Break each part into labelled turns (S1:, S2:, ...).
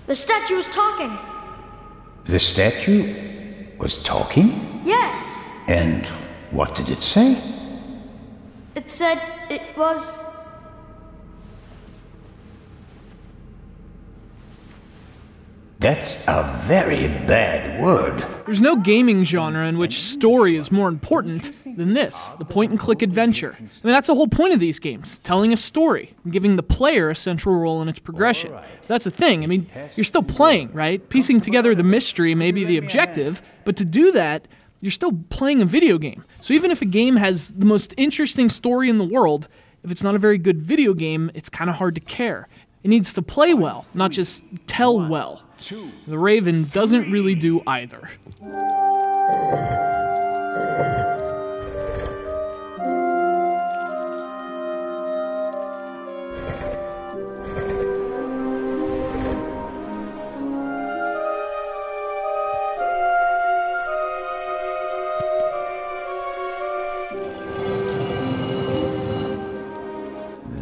S1: The statue was talking.
S2: The statue was talking?
S1: Yes.
S2: And what did it say?
S1: It said it was...
S2: That's a very bad word.
S3: There's no gaming genre in which story is more important than this, the point-and-click adventure. I mean, that's the whole point of these games, telling a story and giving the player a central role in its progression. That's the thing, I mean, you're still playing, right? Piecing together the mystery may be the objective, but to do that, you're still playing a video game. So even if a game has the most interesting story in the world, if it's not a very good video game, it's kind of hard to care. It needs to play well, not just tell well. The Raven doesn't really do either.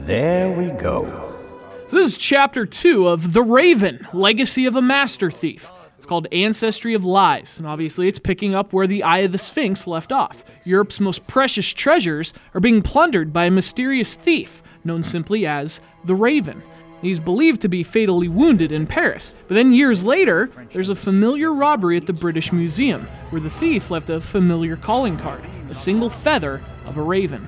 S2: There we go.
S3: So this is Chapter 2 of The Raven, Legacy of a Master Thief. It's called Ancestry of Lies, and obviously it's picking up where the Eye of the Sphinx left off. Europe's most precious treasures are being plundered by a mysterious thief, known simply as the Raven. He's believed to be fatally wounded in Paris, but then years later, there's a familiar robbery at the British Museum, where the thief left a familiar calling card, a single feather of a raven.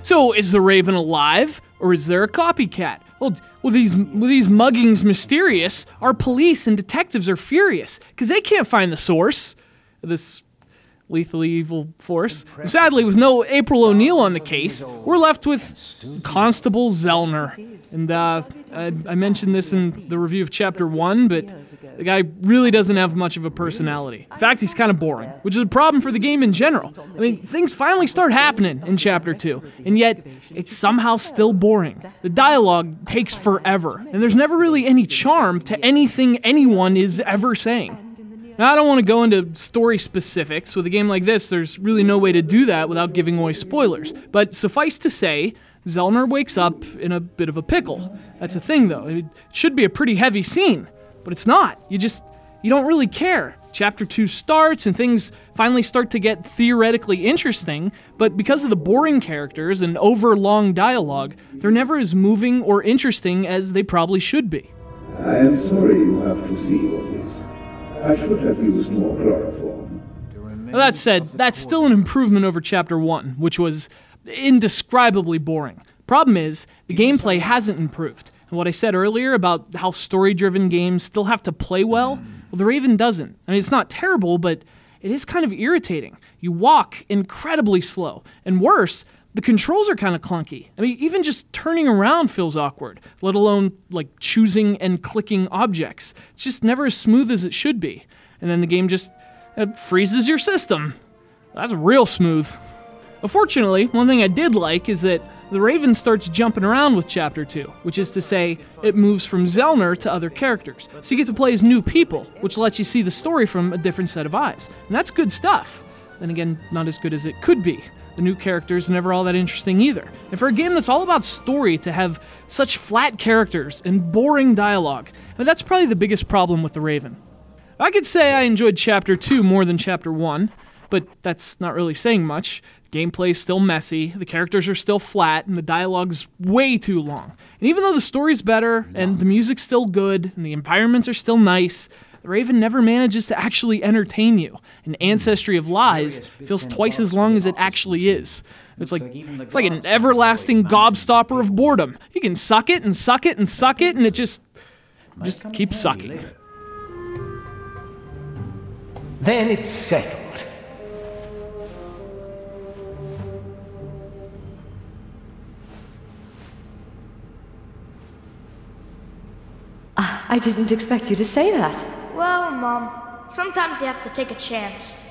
S3: So, is the Raven alive, or is there a copycat? Well, with these muggings mysterious, our police and detectives are furious, because they can't find the source of this lethally evil force. Sadly, with no April O'Neil on the case, we're left with Constable Zellner. And I mentioned this in the review of Chapter 1, but the guy really doesn't have much of a personality. In fact, he's kind of boring, which is a problem for the game in general. I mean, things finally start happening in Chapter 2, and yet it's somehow still boring. The dialogue takes forever, and there's never really any charm to anything anyone is ever saying. Now, I don't want to go into story specifics. With a game like this, there's really no way to do that without giving away spoilers. But suffice to say, Zellner wakes up in a bit of a pickle. That's the thing, though. It should be a pretty heavy scene, but it's not. You don't really care. Chapter 2 starts, and things finally start to get theoretically interesting, but because of the boring characters and over-long dialogue, they're never as moving or interesting as they probably should be.
S4: I am sorry you have to see all this. I should have used more chloroform.
S3: Now, that said, that's still an improvement over Chapter 1, which was indescribably boring. Problem is, the gameplay hasn't improved. And what I said earlier about how story-driven games still have to play well, the Raven doesn't. I mean, it's not terrible, but it is kind of irritating. You walk incredibly slow. And worse, the controls are kind of clunky. I mean, even just turning around feels awkward, let alone, like, choosing and clicking objects. It's just never as smooth as it should be. And then the game just freezes your system. That's real smooth. Fortunately, one thing I did like is that the Raven starts jumping around with Chapter 2, which is to say, it moves from Zellner to other characters. So you get to play as new people, which lets you see the story from a different set of eyes. And that's good stuff. Then again, not as good as it could be. The new characters are never all that interesting either. And for a game that's all about story to have such flat characters and boring dialogue, I mean, that's probably the biggest problem with the Raven. I could say I enjoyed Chapter 2 more than Chapter 1, but that's not really saying much. Gameplay's still messy, the characters are still flat, and the dialogue's way too long. And even though the story's better, and the music's still good, and the environments are still nice, the Raven never manages to actually entertain you. And Ancestry of Lies feels twice as long as it actually is. It's like an everlasting gobstopper of boredom. You can suck it and suck it and suck it, and it just keeps sucking.
S2: Then it's settled.
S5: I didn't expect you to say that.
S1: Well, Mom, sometimes you have to take a chance.